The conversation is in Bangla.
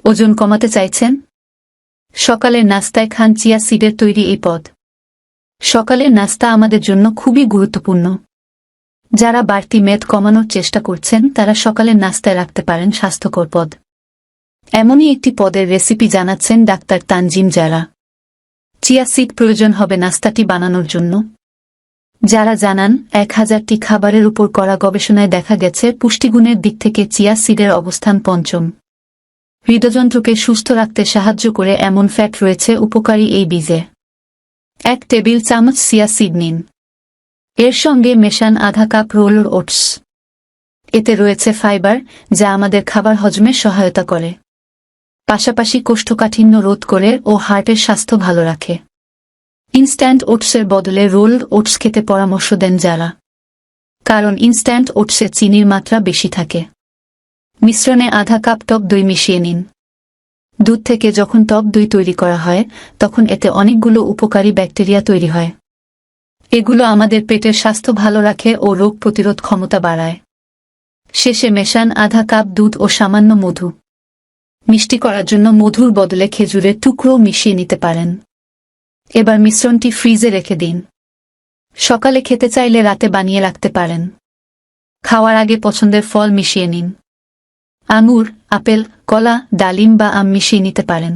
ওজন কমাতে চাইছেন? সকালের নাস্তায় খান চিয়া সিডের তৈরি এই পদ। সকালের নাস্তা আমাদের জন্য খুবই গুরুত্বপূর্ণ। যারা বাড়তি মেদ কমানোর চেষ্টা করছেন তারা সকালের নাস্তায় রাখতে পারেন স্বাস্থ্যকর পদ। এমনই একটি পদের রেসিপি জানাচ্ছেন ডাক্তার তানজিম জারা। চিয়া সিড প্রয়োজন হবে নাস্তাটি বানানোর জন্য। যারা জানান 1000টি খাবারের উপর করা গবেষণায় দেখা গেছে পুষ্টিগুণের দিক থেকে চিয়া সিডের অবস্থান পঞ্চম। হৃদযন্ত্রকে সুস্থ রাখতে সাহায্য করে এমন ফ্যাট রয়েছে উপকারী এই বীজে। 1 টেবিল চামচ চিয়া সিড নিন। এর সঙ্গে মেশান আধা কাপ রোলড ওটস। এতে রয়েছে ফাইবার, যা আমাদের খাবার হজমে সহায়তা করে। পাশাপাশি কোষ্ঠকাঠিন্য রোধ করে ও হার্টের স্বাস্থ্য ভালো রাখে। ইনস্ট্যান্ট ওটসের বদলে রোলড ওটস খেতে পরামর্শ দেন যারা, কারণ ইনস্ট্যান্ট ওটসে চিনির মাত্রা বেশি থাকে। মিশ্রণে আধা কাপ টক দই মিশিয়ে নিন। দুধ থেকে যখন টক দই তৈরি করা হয় তখন এতে অনেকগুলো উপকারী ব্যাকটেরিয়া তৈরি হয়। এগুলো আমাদের পেটের স্বাস্থ্য ভালো রাখে ও রোগ প্রতিরোধ ক্ষমতা বাড়ায়। শেষে মেশান আধা কাপ দুধ ও সামান্য মধু। মিষ্টি করার জন্য মধুর বদলে খেজুরের টুকরোও মিশিয়ে নিতে পারেন। এবার মিশ্রণটি ফ্রিজে রেখে দিন। সকালে খেতে চাইলে রাতে বানিয়ে রাখতে পারেন। খাওয়ার আগে পছন্দের ফল মিশিয়ে নিন। আঙুর, আপেল, কলা, ডালিম বা আম মিশিয়ে নিতে পারেন।